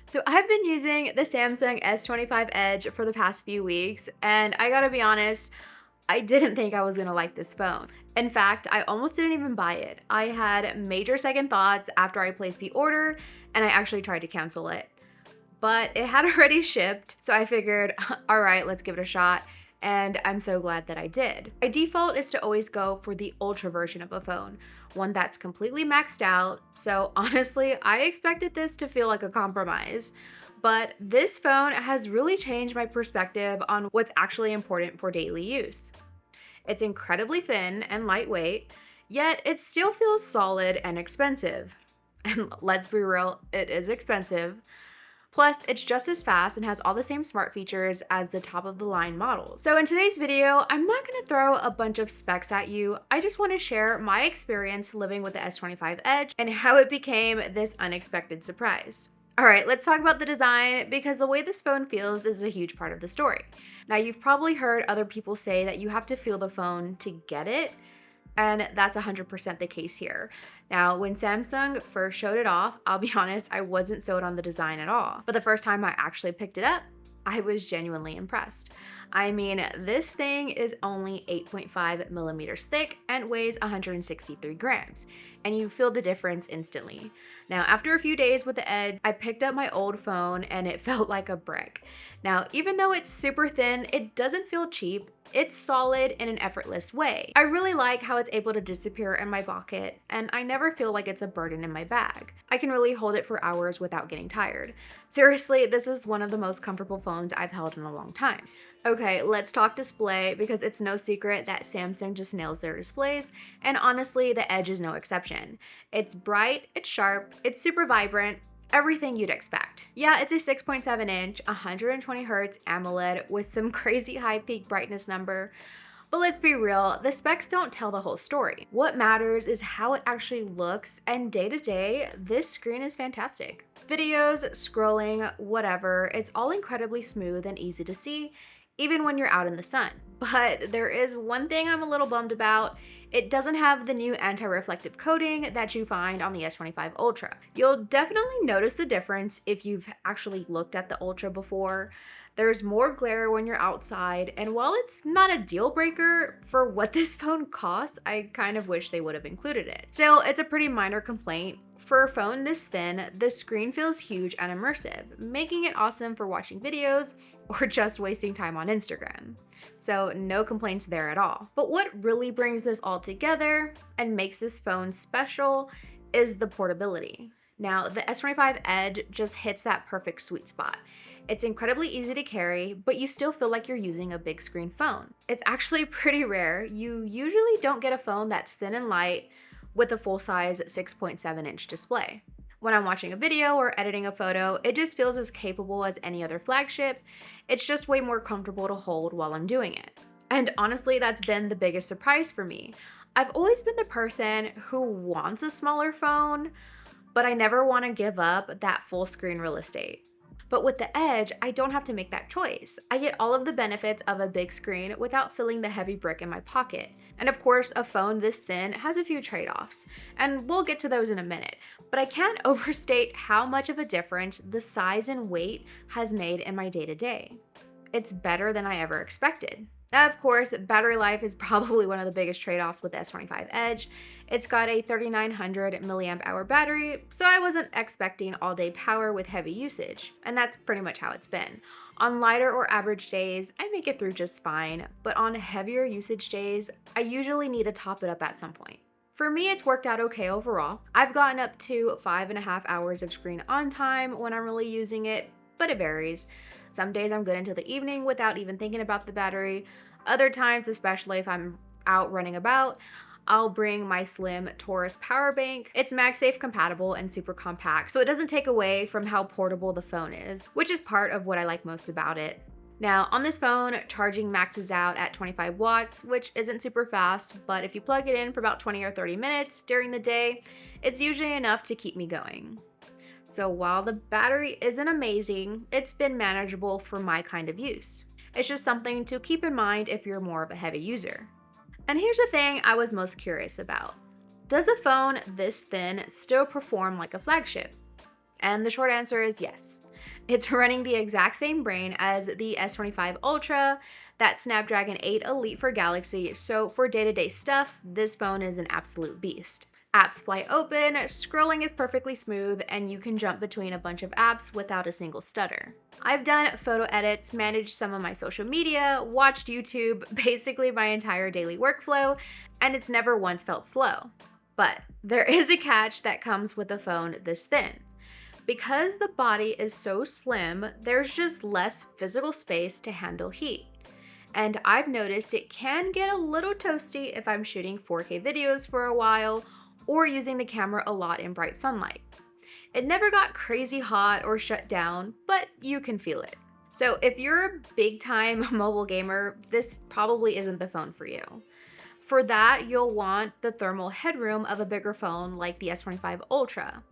So I've been using the Samsung S25 Edge for the past few weeks, and I gotta be honest, I didn't think I was gonna like this phone. In fact, I almost didn't even buy it. I had major second thoughts after I placed the order, and I actually tried to cancel it. But it had already shipped, so I figured, all right, let's give it a shot. And I'm so glad that I did. My default is to always go for the ultra version of a phone, one that's completely maxed out. So honestly, I expected this to feel like a compromise. But this phone has really changed my perspective on what's actually important for daily use. It's incredibly thin and lightweight, yet it still feels solid and expensive. And let's be real, it is expensive. Plus, it's just as fast and has all the same smart features as the top of the line models. So in today's video, I'm not gonna throw a bunch of specs at you. I just wanna share my experience living with the S25 Edge and how it became this unexpected surprise. All right, let's talk about the design because the way this phone feels is a huge part of the story. Now, you've probably heard other people say that you have to feel the phone to get it, and that's 100% the case here. Now, when Samsung first showed it off, I'll be honest, I wasn't sold on the design at all. But the first time I actually picked it up, I was genuinely impressed. I mean, this thing is only 8.5 millimeters thick and weighs 163 grams, and you feel the difference instantly. Now, after a few days with the Edge, I picked up my old phone and it felt like a brick. Now, even though it's super thin, it doesn't feel cheap. It's solid in an effortless way. I really like how it's able to disappear in my pocket, and I never feel like it's a burden in my bag. I can really hold it for hours without getting tired. Seriously, this is one of the most comfortable phones I've held in a long time. Okay, let's talk display because it's no secret that Samsung just nails their displays, and honestly, the Edge is no exception. It's bright, it's sharp, it's super vibrant, everything you'd expect. Yeah, it's a 6.7 inch, 120 Hz AMOLED with some crazy high peak brightness number. But let's be real, the specs don't tell the whole story. What matters is how it actually looks, and day to day, this screen is fantastic. Videos, scrolling, whatever, it's all incredibly smooth and easy to see, even when you're out in the sun. But there is one thing I'm a little bummed about. It doesn't have the new anti-reflective coating that you find on the S25 Ultra. You'll definitely notice the difference if you've actually looked at the Ultra before. There's more glare when you're outside, and while it's not a deal breaker for what this phone costs, I kind of wish they would have included it. Still, it's a pretty minor complaint. For a phone this thin, the screen feels huge and immersive, making it awesome for watching videos or just wasting time on Instagram. So no complaints there at all. But what really brings this all together and makes this phone special is the portability. Now, the S25 Edge just hits that perfect sweet spot. It's incredibly easy to carry, but you still feel like you're using a big screen phone. It's actually pretty rare. You usually don't get a phone that's thin and light with a full-size 6.7 inch display. When I'm watching a video or editing a photo, it just feels as capable as any other flagship. It's just way more comfortable to hold while I'm doing it. And honestly, that's been the biggest surprise for me. I've always been the person who wants a smaller phone, but I never want to give up that full screen real estate. But with the Edge, I don't have to make that choice. I get all of the benefits of a big screen without feeling the heavy brick in my pocket. And of course, a phone this thin has a few trade-offs, and we'll get to those in a minute. But I can't overstate how much of a difference the size and weight has made in my day-to-day. It's better than I ever expected. Of course, battery life is probably one of the biggest trade-offs with the S25 Edge. It's got a 3900 milliamp hour battery, so I wasn't expecting all-day power with heavy usage, and that's pretty much how it's been. On lighter or average days, I make it through just fine, but on heavier usage days, I usually need to top it up at some point. For me, it's worked out okay overall. I've gotten up to 5.5 hours of screen on time when I'm really using it, but it varies. Some days I'm good until the evening without even thinking about the battery. Other times, especially if I'm out running about, I'll bring my slim Taurus power bank. It's MagSafe compatible and super compact, so it doesn't take away from how portable the phone is, which is part of what I like most about it. Now, on this phone, charging maxes out at 25 watts, which isn't super fast, but if you plug it in for about 20 or 30 minutes during the day, it's usually enough to keep me going. So while the battery isn't amazing, it's been manageable for my kind of use. It's just something to keep in mind if you're more of a heavy user. And here's the thing I was most curious about. Does a phone this thin still perform like a flagship? And the short answer is yes. It's running the exact same brain as the S25 Ultra, that Snapdragon 8 Elite for Galaxy, so for day-to-day stuff, this phone is an absolute beast. Apps fly open, scrolling is perfectly smooth, and you can jump between a bunch of apps without a single stutter. I've done photo edits, managed some of my social media, watched YouTube, basically my entire daily workflow, and it's never once felt slow. But there is a catch that comes with a phone this thin. Because the body is so slim, there's just less physical space to handle heat. And I've noticed it can get a little toasty if I'm shooting 4K videos for a while or using the camera a lot in bright sunlight. It never got crazy hot or shut down, but you can feel it. So if you're a big time mobile gamer, this probably isn't the phone for you. For that, you'll want the thermal headroom of a bigger phone like the S25 Ultra.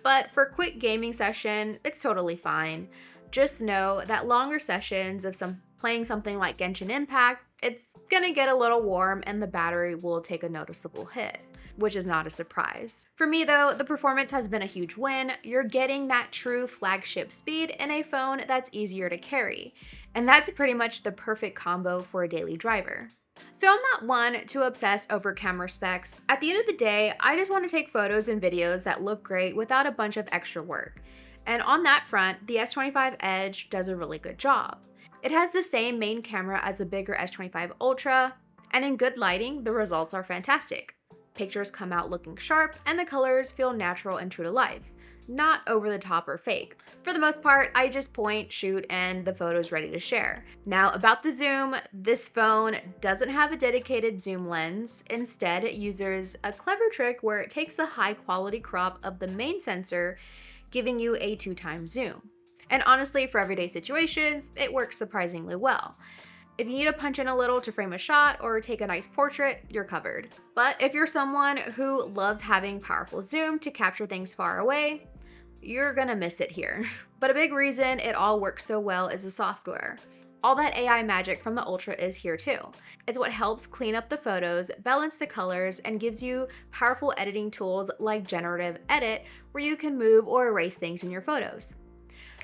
But for quick gaming session, it's totally fine. Just know that longer sessions of playing something like Genshin Impact, it's gonna get a little warm and the battery will take a noticeable hit, which is not a surprise. For me though, the performance has been a huge win. You're getting that true flagship speed in a phone that's easier to carry. And that's pretty much the perfect combo for a daily driver. So I'm not one to obsess over camera specs. At the end of the day, I just want to take photos and videos that look great without a bunch of extra work. And on that front, the S25 Edge does a really good job. It has the same main camera as the bigger S25 Ultra, and in good lighting, the results are fantastic. Pictures come out looking sharp, and the colors feel natural and true to life, not over the top or fake. For the most part, I just point, shoot, and the photo's ready to share. Now about the zoom, this phone doesn't have a dedicated zoom lens. Instead, it uses a clever trick where it takes the high quality crop of the main sensor, giving you a 2x zoom. And honestly, for everyday situations, it works surprisingly well. If you need to punch in a little to frame a shot or take a nice portrait, you're covered. But if you're someone who loves having powerful zoom to capture things far away, you're gonna miss it here. But a big reason it all works so well is the software. All that AI magic from the Ultra is here too. It's what helps clean up the photos, balance the colors, and gives you powerful editing tools like Generative Edit, where you can move or erase things in your photos.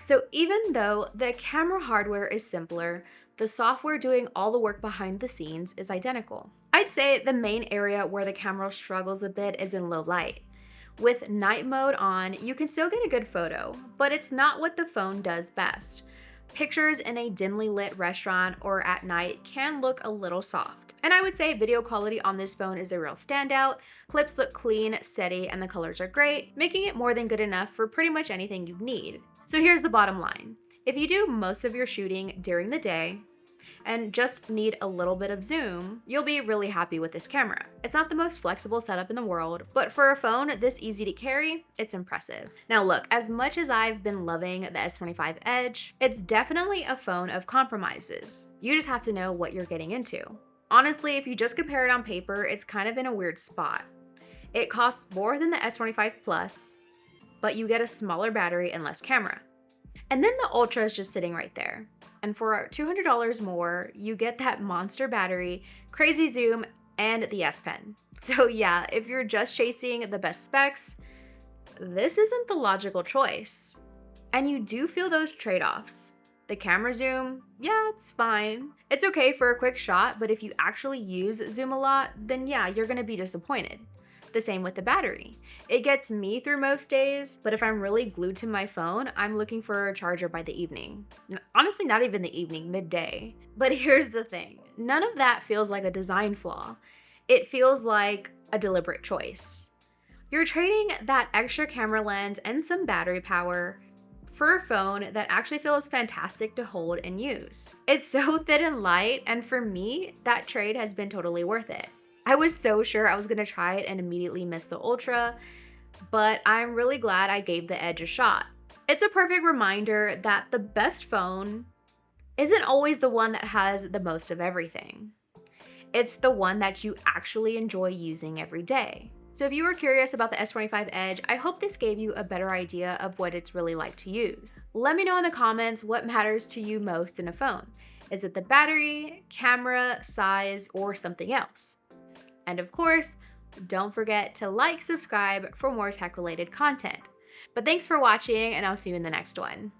So even though the camera hardware is simpler, the software doing all the work behind the scenes is identical. I'd say the main area where the camera struggles a bit is in low light. With night mode on, you can still get a good photo, but it's not what the phone does best. Pictures in a dimly lit restaurant or at night can look a little soft. And I would say video quality on this phone is a real standout. Clips look clean, steady, and the colors are great, making it more than good enough for pretty much anything you need. So here's the bottom line. If you do most of your shooting during the day and just need a little bit of zoom, you'll be really happy with this camera. It's not the most flexible setup in the world, but for a phone this easy to carry, it's impressive. Now look, as much as I've been loving the S25 Edge, it's definitely a phone of compromises. You just have to know what you're getting into. Honestly, if you just compare it on paper, it's kind of in a weird spot. It costs more than the S25 Plus, but you get a smaller battery and less camera. And then the Ultra is just sitting right there. And for $200 more, you get that monster battery, crazy zoom, and the S Pen. So yeah, if you're just chasing the best specs, this isn't the logical choice. And you do feel those trade-offs. The camera zoom, yeah, it's fine. It's okay for a quick shot, but if you actually use zoom a lot, then yeah, you're gonna be disappointed. The same with the battery. It gets me through most days, but if I'm really glued to my phone, I'm looking for a charger by the evening. Honestly, not even the evening, midday. But here's the thing, none of that feels like a design flaw. It feels like a deliberate choice. You're trading that extra camera lens and some battery power for a phone that actually feels fantastic to hold and use. It's so thin and light, and for me, that trade has been totally worth it. I was so sure I was gonna try it and immediately miss the Ultra, but I'm really glad I gave the Edge a shot. It's a perfect reminder that the best phone isn't always the one that has the most of everything. It's the one that you actually enjoy using every day. So if you were curious about the S25 Edge, I hope this gave you a better idea of what it's really like to use. Let me know in the comments what matters to you most in a phone. Is it the battery, camera, size, or something else? And of course, don't forget to like, subscribe for more tech-related content. But thanks for watching, and I'll see you in the next one.